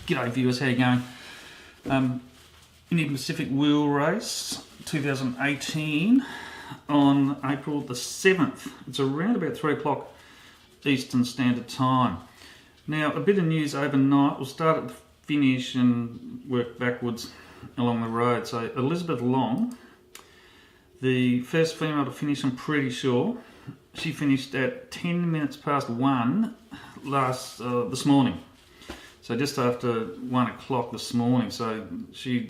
G'day viewers, how you going? Indian Pacific Wheel Race 2018 on April the 7th. It's around about 3 o'clock Eastern Standard Time. Now, a bit of news overnight. We'll start at the finish and work backwards along the road. So Elizabeth Long, the first female to finish, I'm pretty sure, she finished at 10 minutes past 1 this morning. So just after 1 o'clock this morning, so she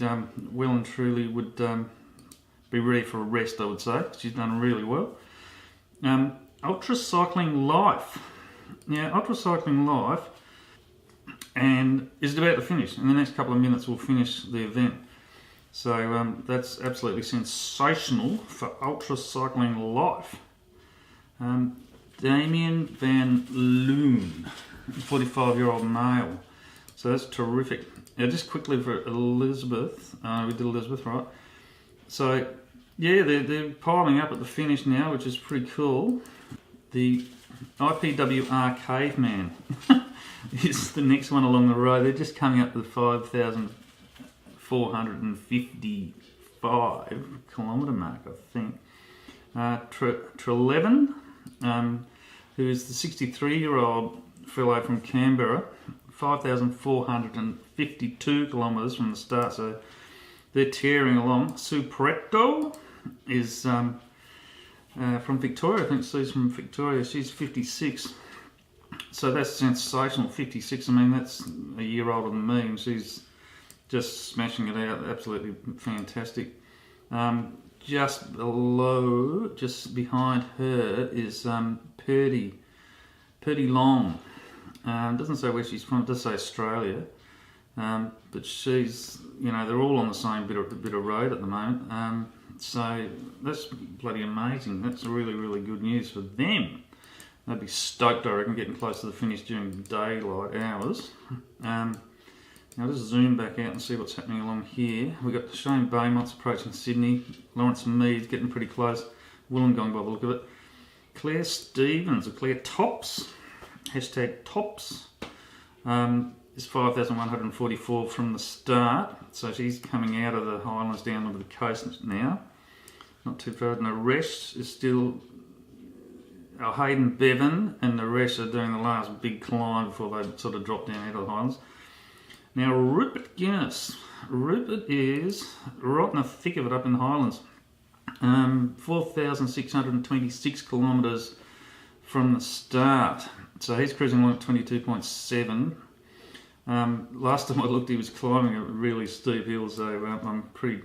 well and truly would be ready for a rest, I would say. She's done really well. Ultra Cycling Life. Now, Ultra Cycling Life is about to finish. In the next couple of minutes, we'll finish the event. So that's absolutely sensational for Ultra Cycling Life. Damien Van Loon, 45-year-old male. So that's terrific. Now, just quickly for Elizabeth, we did Elizabeth, right? So, yeah, they're piling up at the finish now, which is pretty cool. The IPWR Caveman is the next one along the road. They're just coming up to the 5,455 kilometre mark, I think. Treleven, who is the 63-year-old fellow from Canberra, 5,452 kilometres from the start, so they're tearing along. Sue Pretto is from Victoria. I think Sue's from Victoria. She's 56, so that's sensational. 56, I mean, that's a year older than me, and she's just smashing it out. Absolutely fantastic. Just below, just behind her is Purdy Long. Doesn't say where she's from, it does say Australia, but she's, you know, they're all on the same bit of road at the moment, so that's bloody amazing. That's really, really good news for them. They'd be stoked, I reckon, getting close to the finish during daylight hours. Now just zoom back out and see what's happening along here. We've got Shane Beaumont's approaching Sydney, Lawrence Mead's getting pretty close, Wollongong by the look of it, Claire Stevens, or Claire Tops, hashtag Tops, is 5,144 from the start, so she's coming out of the highlands down onto the coast now, not too far. And the rest is still Hayden Bevan, and the rest are doing the last big climb before they sort of drop down out of the highlands. Now Rupert Guinness, Rupert is right in the thick of it up in the highlands, 4,626 kilometres from the start. So he's cruising along at 22.7. Last time I looked, he was climbing a really steep hill, so I'm pretty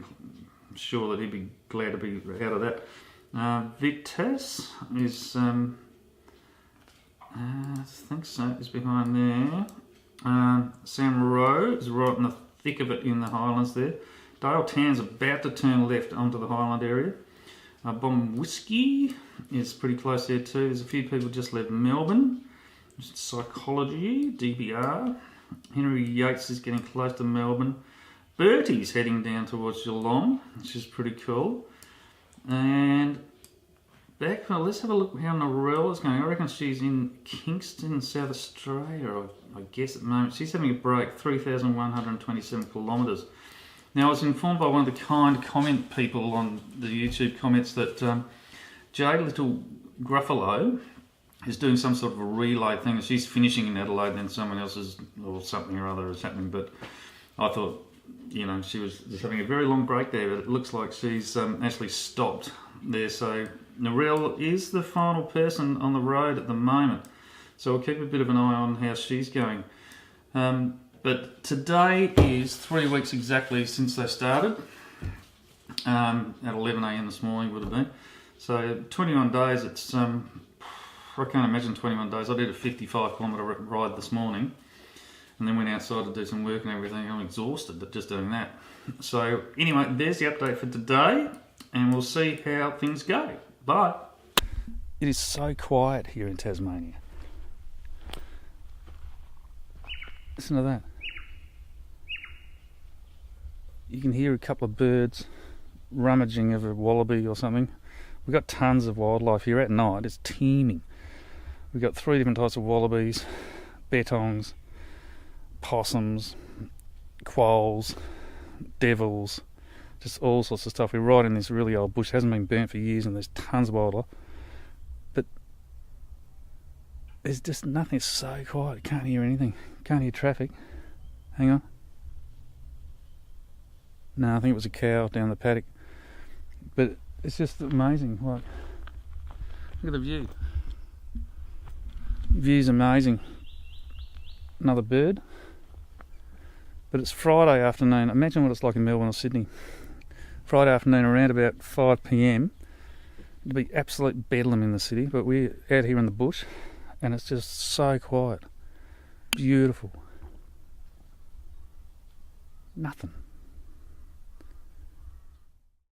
sure that he'd be glad to be out of that. Vitas is, I think so, is behind there. Sam Rowe is right in the thick of it in the highlands there. Dale Tan's about to turn left onto the highland area. Bomb Whiskey is pretty close there too. There's a few people just left Melbourne. Psychology, DBR. Henry Yates is getting close to Melbourne. Bertie's heading down towards Geelong, which is pretty cool. And back, let's have a look how Norella's going. I reckon she's in Kingston, South Australia, I guess at the moment. She's having a break, 3,127 kilometres. Now, I was informed by one of the kind comment people on the YouTube comments that Jade Little Gruffalo is doing some sort of a relay thing. She's finishing in Adelaide, and then someone else is, or something or other is happening. But I thought, you know, she was just having a very long break there, but it looks like she's actually stopped there. So Narelle is the final person on the road at the moment. So we'll keep a bit of an eye on how she's going. But today is 3 weeks exactly since they started. At 11 a.m. this morning would have been. So 21 days, it's, I can't imagine 21 days. I did a 55 kilometre ride this morning and then went outside to do some work and everything. I'm exhausted just doing that. So anyway, there's the update for today, and we'll see how things go. Bye. It is so quiet here in Tasmania. Listen to that. You can hear a couple of birds rummaging of a wallaby or something. We've got tons of wildlife here at night. It's teeming. We've got 3 different types of wallabies, bettongs, possums, quolls, devils, just all sorts of stuff. We're right in this really old bush, hasn't been burnt for years, and there's tons of wildlife. But there's just nothing. It's so quiet. Can't hear anything. Can't hear traffic. Hang on. No, I think it was a cow down the paddock. But it's just amazing. Like, look at the view. The view's amazing. Another bird. But it's Friday afternoon. Imagine what it's like in Melbourne or Sydney. Friday afternoon around about 5 p.m. It'd be absolute bedlam in the city, but we're out here in the bush and it's just so quiet. Beautiful. Nothing.